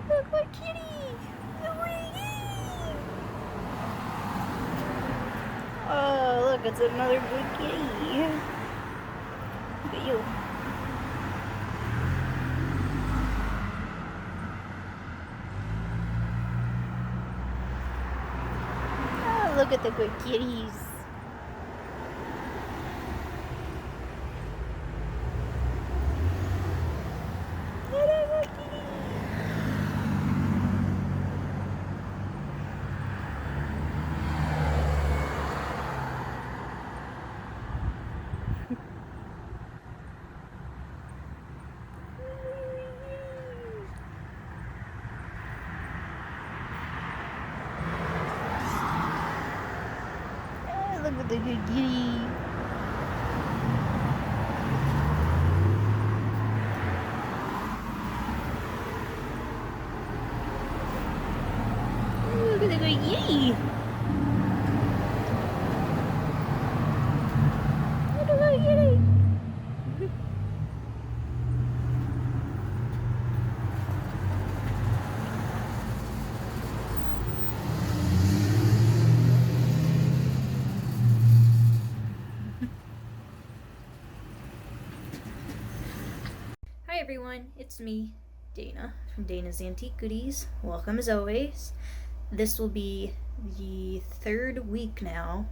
Look, my kitty! Look, kitty! Oh, look, it's another good kitty. Look at you. Oh, look at the good kitties. Look at the good kitty. Look at the good kitty. Look at the good kitty. Hi everyone, it's me, Dana, from Dana's Antique Goodies. Welcome as always. This will be the third week now,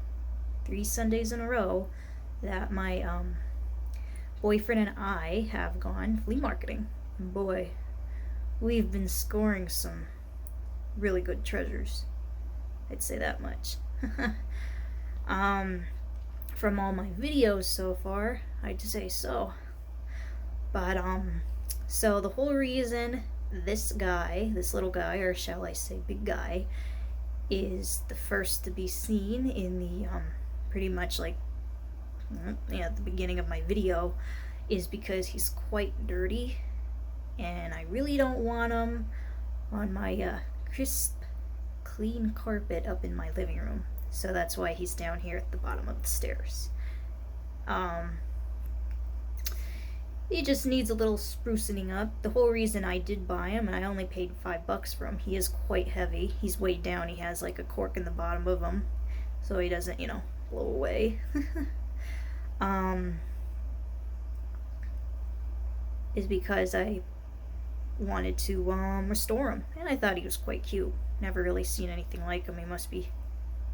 3 Sundays in a row, that my boyfriend and I have gone flea marketing. And boy, we've been scoring some really good treasures. I'd say that much. From all my videos so far, I'd say so. But, so the whole reason this guy, this little guy, or shall I say big guy, is the first to be seen in the, pretty much like, at the beginning of my video, is because he's quite dirty, and I really don't want him on my, crisp, clean carpet up in my living room. So that's why he's down here at the bottom of the stairs. He just needs a little sprucing up. The whole reason I did buy him, and I only paid $5 for him, he is quite heavy. He's weighed down. He has like a cork in the bottom of him, so he doesn't, blow away. Is because I wanted to restore him, and I thought he was quite cute. Never really seen anything like him. He must be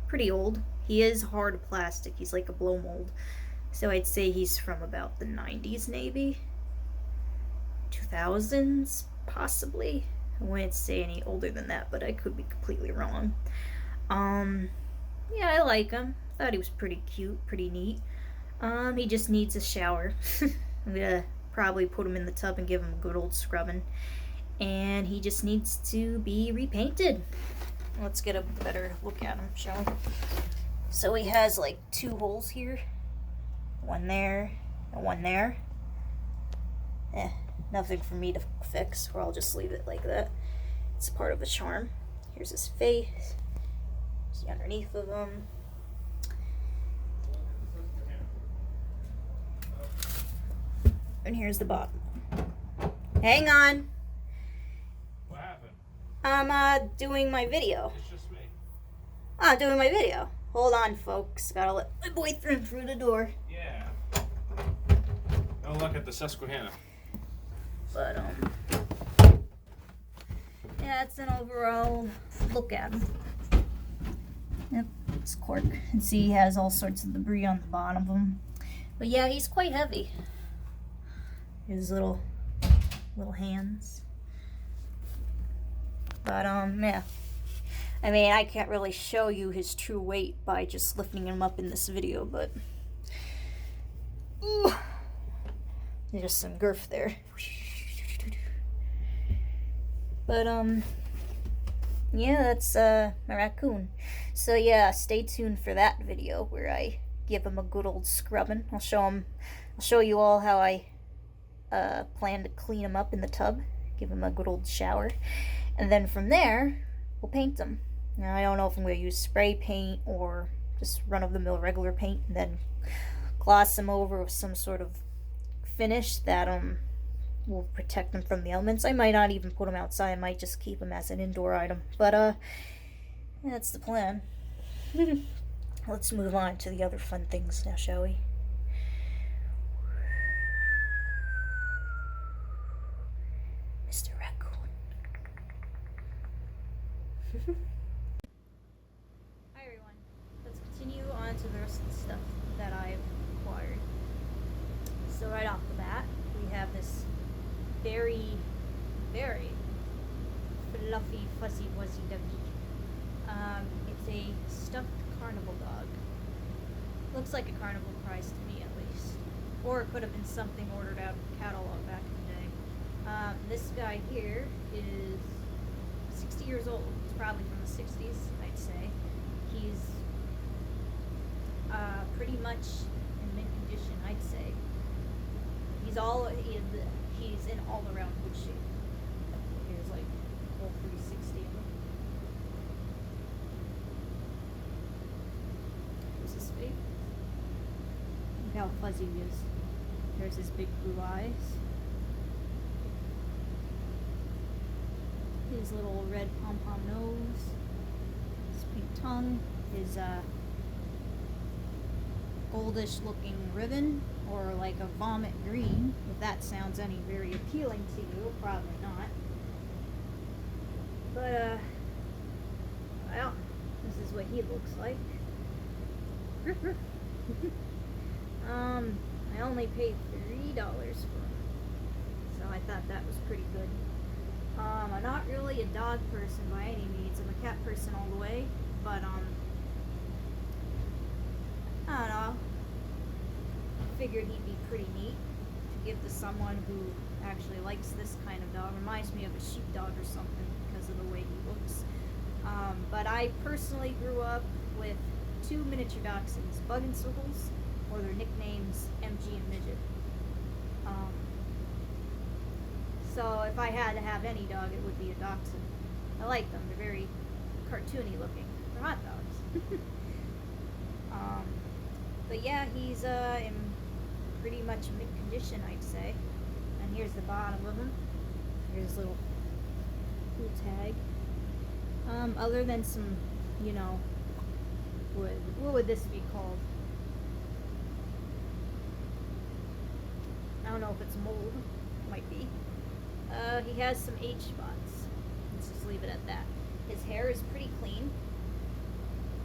pretty old. He is hard plastic. He's like a blow mold. So I'd say he's from about the 90s, maybe 2000s, possibly. I wouldn't say any older than that, but I could be completely wrong. Yeah, I like him. Thought he was pretty cute, pretty neat. He just needs a shower. I'm gonna probably put him in the tub and give him a good old scrubbing. And he just needs to be repainted. Let's get a better look at him, shall we? So he has like 2 holes here. One there, and one there. Nothing for me to fix, or I'll just leave it like that. It's part of the charm. Here's his face. See underneath of him. And here's the bottom. Hang on. What happened? I'm doing my video. It's just me. I'm doing my video. Hold on, folks. Gotta let my boyfriend through the door. Yeah. Don't look at the Susquehanna. But, yeah, it's an overall look at him. Yep, it's cork. And see, he has all sorts of debris on the bottom of him. But yeah, he's quite heavy. His little hands. But, yeah. I mean, I can't really show you his true weight by just lifting him up in this video, but ooh, there's some girth there. But, yeah, that's, my raccoon. So, yeah, stay tuned for that video where I give him a good old scrubbing. I'll show you all how I, plan to clean him up in the tub, give him a good old shower, and then from there, we'll paint him. Now, I don't know if I'm going to use spray paint or just run-of-the-mill regular paint, and then gloss him over with some sort of finish that, will protect him from the elements. I might not even put him outside. I might just keep him as an indoor item. But that's the plan. Let's move on to the other fun things now, shall we? Mr. Raccoon. Hi everyone. Let's continue on to the rest of the stuff that I've acquired. So right off the bat, we have this very, very fluffy, fuzzy, wuzzy doggy. It's a stuffed carnival dog. Looks like a carnival prize to me, at least. Or it could have been something ordered out of the catalog back in the day. This guy here is 60 years old. He's probably from the 60s, I'd say. He's pretty much in mint condition, I'd say. He's in all around good shape. Here's like a whole 360 of him. Here's his face. Look how fuzzy he is. There's his big blue eyes. His little red pom-pom nose. His pink tongue. His goldish looking ribbon, or like a vomit green, if that sounds any very appealing to you. Probably not. But well, this is what he looks like. I only paid $3 for him, so I thought that was pretty good. I'm not really a dog person by any means. I'm a cat person all the way, but I don't know. I figured he'd be pretty neat to give to someone who actually likes this kind of dog. Reminds me of a sheepdog or something because of the way he looks. But I personally grew up with two miniature dachshunds, Bug and Circles, or their nicknames MG and Midget. So if I had to have any dog, it would be a dachshund. I like them. They're very cartoony looking. They're hot dogs. But yeah, he's in pretty much mint condition, I'd say. And here's the bottom of him. Here's a little cool tag. Other than some, you know, what would this be called? I don't know if it's mold. Might be. He has some age spots. Let's just leave it at that. His hair is pretty clean.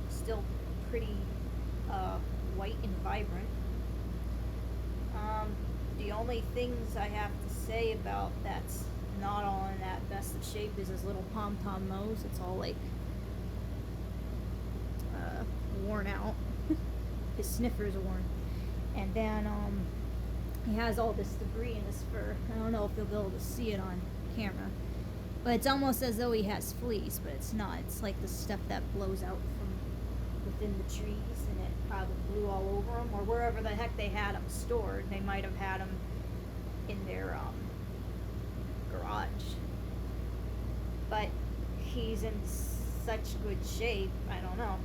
Still pretty white and vibrant. The only things I have to say about that's not all in that best of shape is his little pom-pom nose. It's all like worn out. His sniffer's worn. And then he has all this debris in his fur. I don't know if you'll be able to see it on camera, but it's almost as though he has fleas, but it's not. It's like the stuff that blows out from within the trees, and it probably blew all over him, or wherever the heck they had him stored. They might have had him in their garage. But he's in such good shape, I don't know.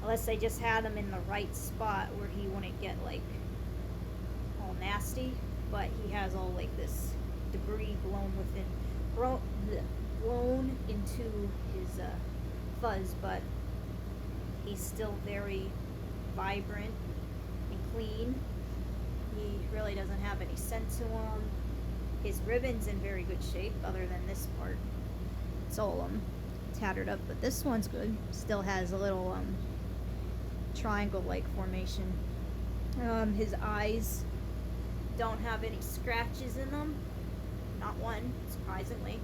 Unless they just had him in the right spot where he wouldn't get like all nasty, but he has all like this debris blown into his fuzz, but he's still very vibrant and clean. He really doesn't have any scent to him. His ribbon's in very good shape, other than this part. It's all tattered up, but this one's good. Still has a little triangle-like formation. His eyes don't have any scratches in them. Not one, surprisingly.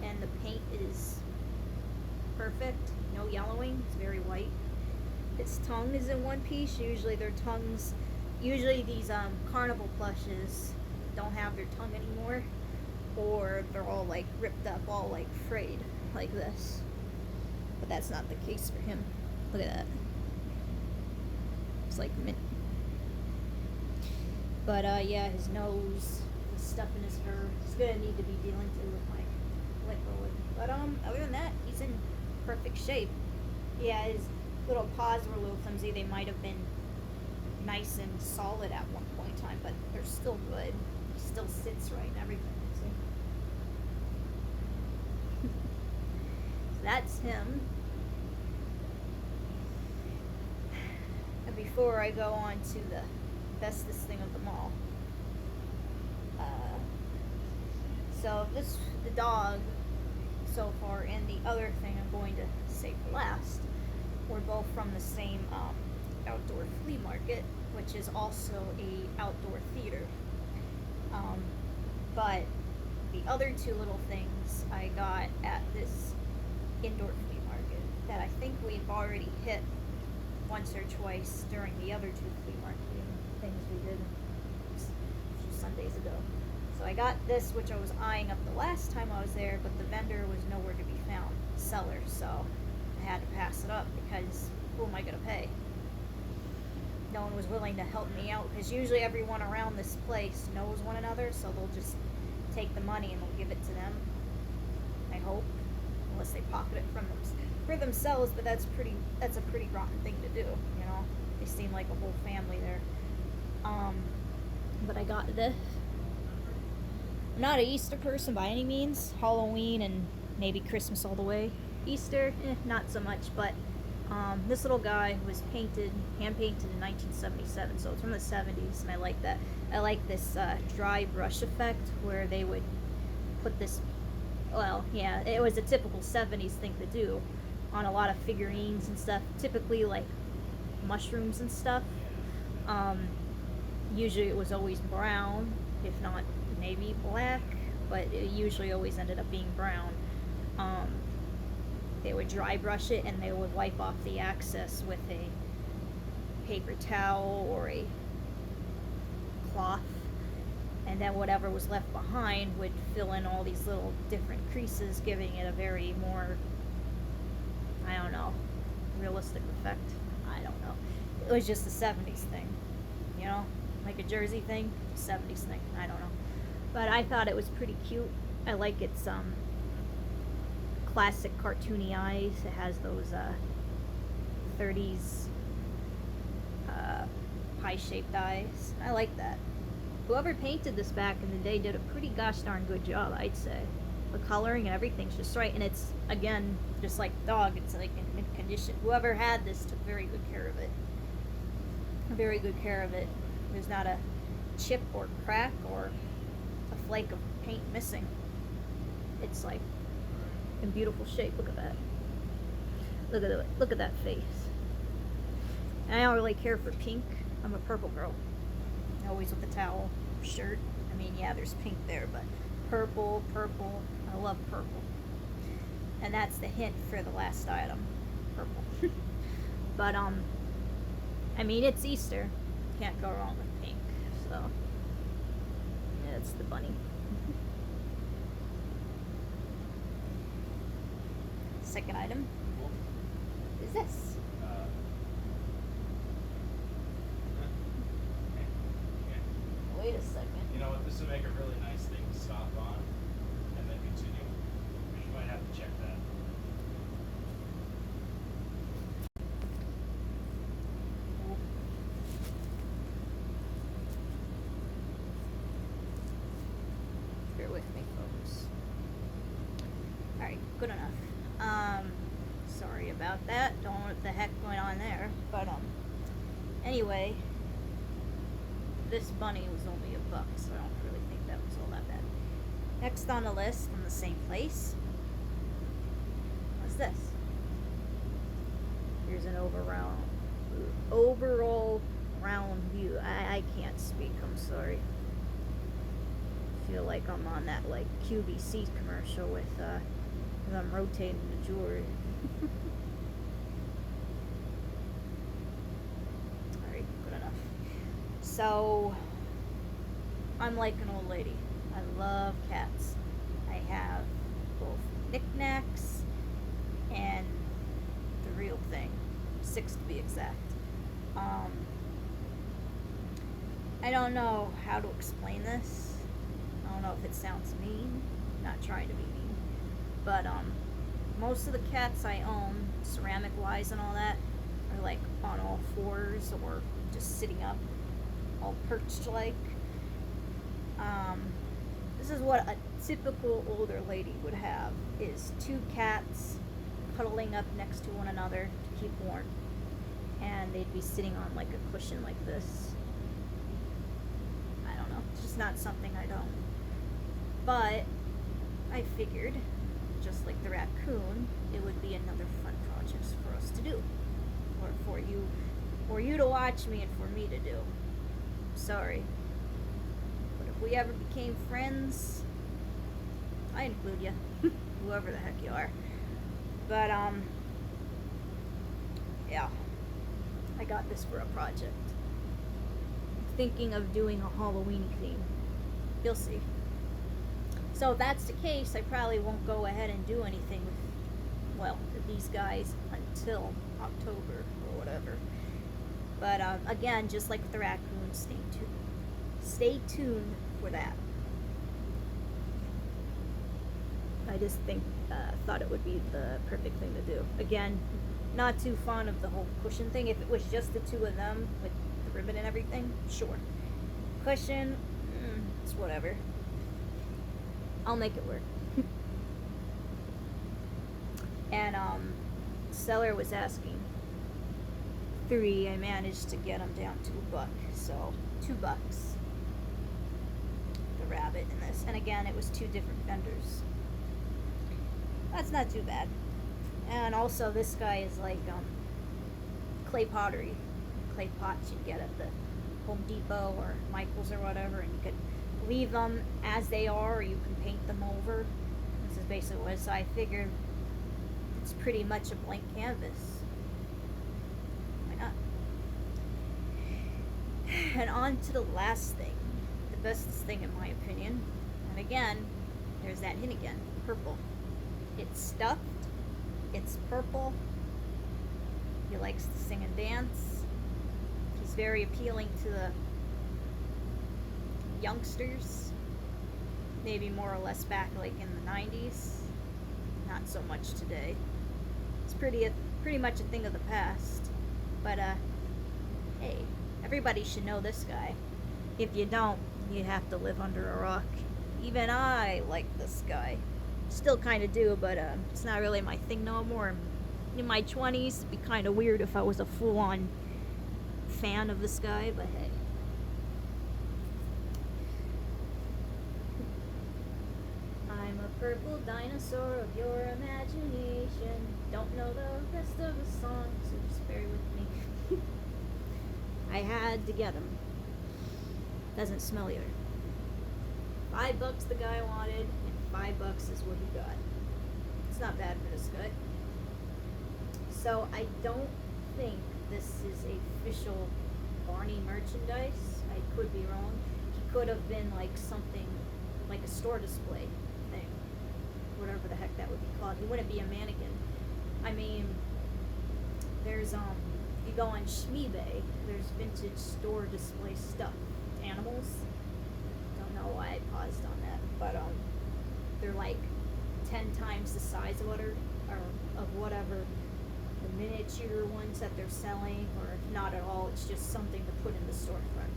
And the paint is perfect. No yellowing. It's very white. His tongue is in one piece. Usually these carnival plushes don't have their tongue anymore, or they're all like ripped up, all like frayed like this. But that's not the case for him. Look at that. It's like mint. But yeah, his nose, the stuff in his fur, it's gonna need to be dealing with my liquid. But other than that, he's in perfect shape. Yeah, his little paws were a little flimsy. They might have been nice and solid at one point in time, but they're still good. He still sits right and everything, see? So that's him. And before I go on to the bestest thing of them all. So the dog so far and the other thing I'm going to say for last were both from the same outdoor flea market, which is also a outdoor theater. But the other two little things I got at this indoor flea market that I think we've already hit once or twice during the other two flea marketing things we did a few Sundays ago. So I got this, which I was eyeing up the last time I was there, but the vendor was nowhere to be found, seller, so I had to pass it up because who am I going to pay? No one was willing to help me out because usually everyone around this place knows one another, so they'll just take the money and they'll give it to them, I hope, unless they pocket it for themselves, but that's a pretty rotten thing to do, you know. They seem like a whole family there. But I got this. I'm not an Easter person by any means. Halloween and maybe Christmas all the way. Easter, not so much, but this little guy was hand painted in 1977, so it's from the 70s, and I like that. I like this dry brush effect where they would put this, well, yeah, it was a typical 70s thing to do on a lot of figurines and stuff, typically like mushrooms and stuff. Usually it was always brown, if not maybe black, but it usually always ended up being brown. They would dry brush it and they would wipe off the excess with a paper towel or a cloth, and then whatever was left behind would fill in all these little different creases, giving it a very more, I don't know, realistic effect. I don't know. It was just a 70s thing, you know, like a Jersey thing, 70s thing. I don't know. But I thought it was pretty cute. I like its classic cartoony eyes. It has those 30s pie-shaped eyes. I like that. Whoever painted this back in the day did a pretty gosh darn good job, I'd say. The coloring and everything's just right, and it's, again, just like the dog, it's like in mint condition. Whoever had this took very good care of it. Very good care of it. There's not a chip or crack or a flake of paint missing. It's like in beautiful shape. Look at that. Look at that face. And I don't really care for pink. I'm a purple girl. Always with the towel, shirt. I mean, yeah, there's pink there, but purple. I love purple. And that's the hint for the last item, purple. But I mean, it's Easter. Can't go wrong with pink. So yeah, it's the bunny. Second item is this. Wait a second. You know what? This would make a really nice thing to stop on and then continue. You might have to check that. Bear with me, folks. Alright, good enough. Sorry about that. Don't know what the heck going on there. But anyway, this bunny was only $1, so I don't really think that was all that bad. Next on the list, from the same place, what's this? Here's an overall round view. I can't speak, I'm sorry. I feel like I'm on that like QVC commercial with I'm rotating the jewelry. Alright, good enough. So, I'm like an old lady. I love cats. I have both knickknacks and the real thing. 6 to be exact. I don't know how to explain this. I don't know if it sounds mean. I'm not trying to be mean. But most of the cats I own, ceramic wise and all that, are like on all fours or just sitting up, all perched like. This is what a typical older lady would have, is 2 cats cuddling up next to one another to keep warm. And they'd be sitting on like a cushion like this. I don't know. It's just not something I don't. But I figured, just like the raccoon, it would be another fun project for us to do. Or for you to watch me and for me to do. Sorry. But if we ever became friends, I include you. Whoever the heck you are. But, yeah. I got this for a project. I'm thinking of doing a Halloween theme. You'll see. So if that's the case, I probably won't go ahead and do anything with these guys until October or whatever. But again, just like with the raccoon, stay tuned for that. I just thought it would be the perfect thing to do. Again, not too fond of the whole cushion thing. If it was just the 2 of them with the ribbon and everything, sure. Cushion, it's whatever. I'll make it work. And seller was asking 3. I managed to get them down to $1, so $2. The rabbit and this, and again, it was 2 different vendors. That's not too bad. And also, this guy is like clay pottery, clay pots you get at the Home Depot or Michael's or whatever, and you could leave them as they are, or you can paint them over. This is basically what it is. So I figured it's pretty much a blank canvas. Why not? And on to the last thing, the bestest thing in my opinion. And again, there's that hint again, purple. It's stuffed, it's purple, he likes to sing and dance, he's very appealing to the youngsters, maybe more or less back like in the 90s, not so much today. It's pretty much a thing of the past, but hey, everybody should know this guy. If you don't, you have to live under a rock. Even I like this guy. Still kind of do, but it's not really my thing no more. In my 20s, it'd be kind of weird if I was a full-on fan of this guy, but hey. I'm a purple dinosaur of your imagination. Don't know the rest of the song, so just bear with me. I had to get him. Doesn't smell either. $5 the guy wanted, and $5 is what he got. It's not bad for this guy. So I don't think this is official Barney merchandise. I could be wrong. He could have been like something, like a store display thing, whatever the heck that would be called. He wouldn't be a mannequin. I mean, there's you go on Schmeebay, there's vintage store display stuff, animals. Don't know why I paused on that, but they're like 10 times the size of whatever the miniature ones that they're selling, or not at all. It's just something to put in the storefront.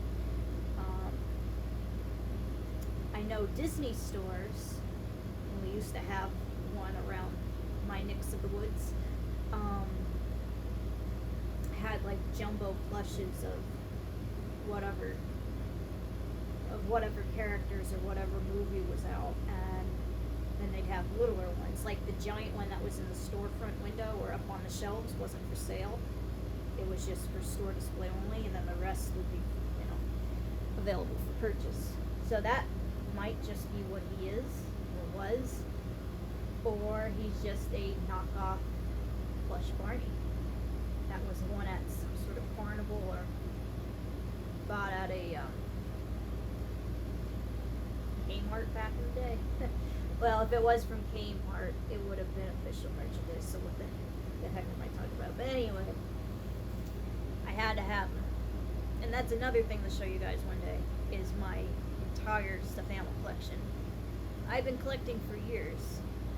I know Disney stores, and we used to have one around my necks of the woods, had like jumbo plushes of whatever characters or whatever movie was out, and then they'd have littler ones, like the giant one that was in the storefront window or up on the shelves wasn't for sale. It was just for store display only, and then the rest would be, available for purchase. So that might just be what he is, or was, or he's just a knockoff plush Barney. That was one at some sort of carnival, or bought at a Kmart back in the day. Well, if it was from Kmart, it would have been official merchandise, so what the heck am I talking about? But anyway, I had to have them. And that's another thing to show you guys one day, is my entire stuffed animal collection. I've been collecting for years.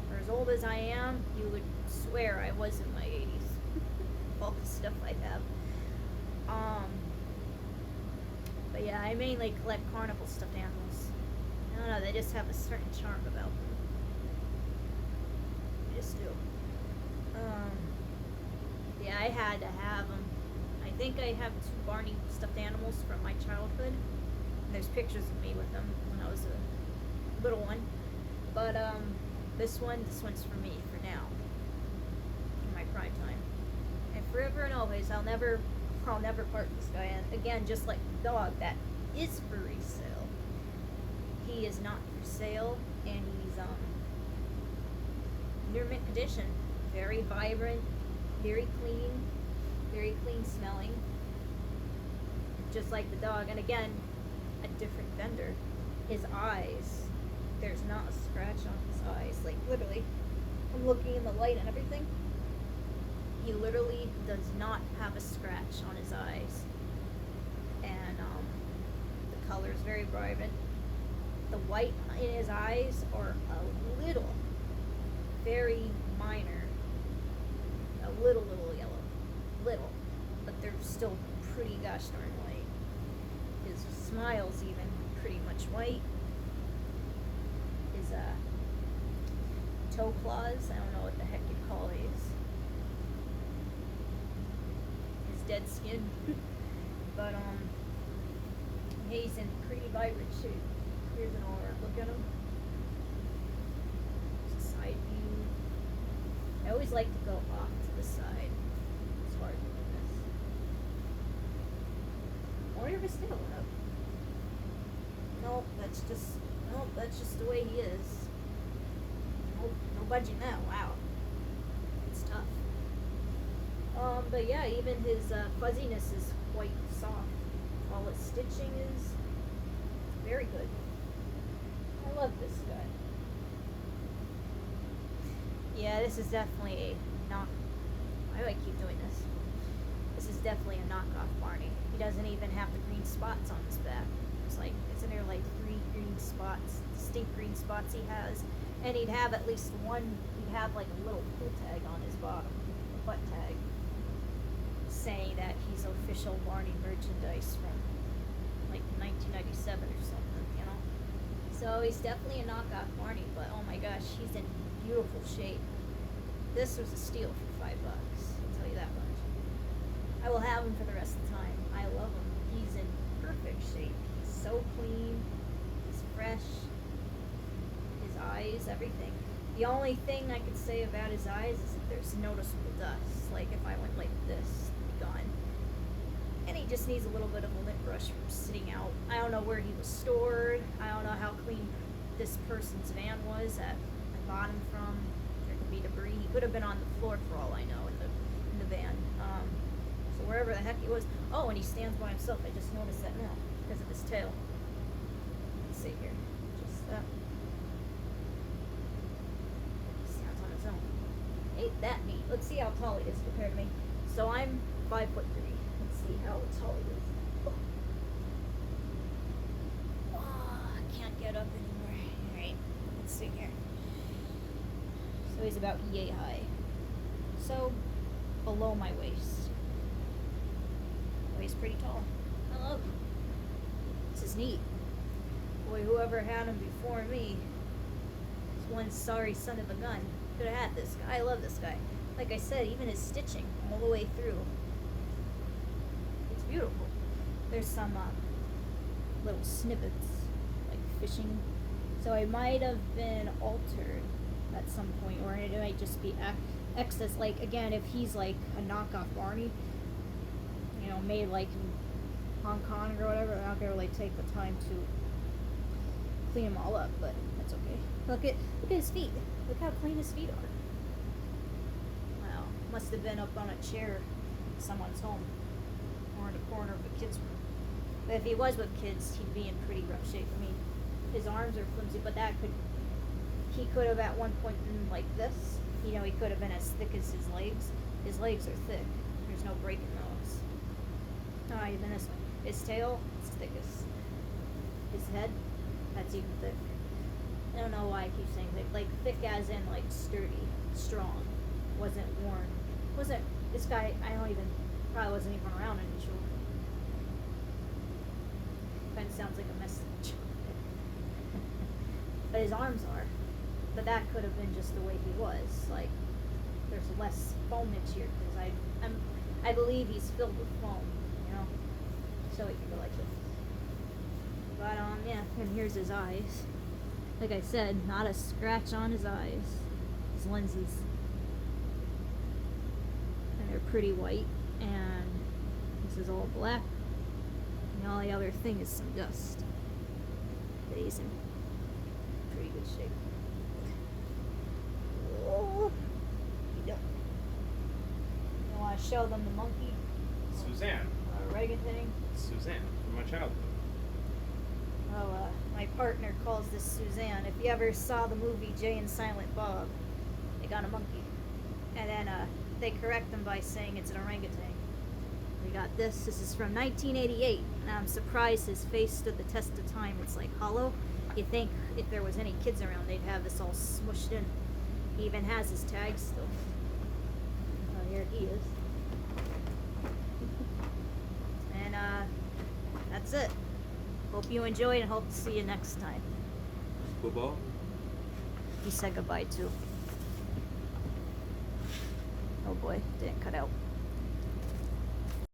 For as old as I am, you would swear I was in my 80s. All the stuff I have. But yeah, I mainly collect carnival stuffed animals. don't know, they just have a certain charm about them. They just do. Yeah, I had to have them. I think I have 2 Barney stuffed animals from my childhood. And there's pictures of me with them when I was a little one. But this one's for me for now. In my prime time. And forever and always, I'll never part this guy. And again, just like the dog, that is for resale. He is not for sale, and he's near mint condition. Very vibrant, very clean smelling. Just like the dog. And again, a different vendor. His eyes, there's not a scratch on his eyes. Like literally, I'm looking in the light and everything. He literally does not have a scratch on his eyes. And the color is very vibrant. The white in his eyes are a little, very minor, a little yellow, little, but they're still pretty gosh darn white. His smile's even pretty much white. His toe claws, I don't know what the heck you'd call these. His dead skin. But he's in pretty vibrant shape. Here's an all-around look at him. There's a side view. I always like to go off to the side as far as doing this. I wonder if his tail went up. Nope, that's just the way he is. Nope, no budging that. Wow. It's tough. But yeah, even his fuzziness is quite soft. All its stitching is very good. I love this guy. Yeah, this is definitely a knock. Why do I keep doing this? This is definitely a knockoff Barney. He doesn't even have the green spots on his back. Isn't there like 3 green spots, distinct green spots he has? And he'd have at least one, he'd have like a little pull tag on his bottom, a butt tag, saying that he's official Barney merchandise from like 1997 or something, you know? So he's definitely a knockoff Barney, but oh my gosh, he's in beautiful shape. This was a steal for $5, I'll tell you that much. I will have him for the rest of the time. I love him. He's in perfect shape. He's so clean. He's fresh. His eyes, everything. The only thing I could say about his eyes is that there's noticeable dust. Like if I went like this, it'd be gone. And he just needs a little bit of a lint brush from sitting out. I don't know where he was stored. I don't know how clean this person's van was that I bought him from. There could be debris. He could have been on the floor for all I know in the van. So wherever the heck he was. Oh, and he stands by himself. I just noticed that now because of his tail. Let's see here. Just that. He stands on his own. Ain't that neat? Let's see how tall he is compared to me. So I'm 5'3". Let's see how tall he is. Oh, I can't get up anymore. Alright, let's see here. So he's about yay high. So below my waist. He's pretty tall. I love him. This is neat. Boy, whoever had him before me is one sorry son of a gun. Could have had this guy. I love this guy. Like I said, even his stitching all the way through. It's beautiful. There's some little snippets, like fishing. So it might have been altered at some point, or it might just be excess. Like, again, if he's like a knockoff Barney, you know, made like in Hong Kong or whatever, I'm not gonna really take the time to clean them all up, but that's okay. Look at his feet. Look how clean his feet are. Wow, must have been up on a chair in someone's home or in a corner of a kid's room. But if he was with kids, he'd be in pretty rough shape. I mean, his arms are flimsy, but he could have at one point been like this. You know, he could have been as thick as his legs. His legs are thick. There's no break in those. Oh, even this one. His tail, it's thickest. His head, that's even thick. I don't know why I keep saying thick. Like, thick as in, like, sturdy, strong. Wasn't worn. This guy, probably wasn't even around any children. Kind of sounds like a message. but his arms are. But that could have been just the way he was. Like, there's less foamage here because I believe he's filled with foam, you know, so he can go like this. But yeah, and here's his eyes. Like I said, not a scratch on his eyes. His lenses, and they're pretty white. And this is all black. And the only other thing is some dust. But he's in pretty good shape. Oh, you want to show them the monkey? Suzanne. Orangutan. Suzanne from my childhood. Oh, my partner calls this Suzanne. If you ever saw the movie Jay and Silent Bob, they got a monkey. And then they correct them by saying it's an orangutan. We got this. This is from 1988. And I'm surprised his face stood the test of time. It's like hollow. You think if there was any kids around, they'd have this all smushed in. He even has his tag still. Oh, here he is. And that's it. Hope you enjoyed and hope to see you next time. Football? He said goodbye too. Oh boy, didn't cut out.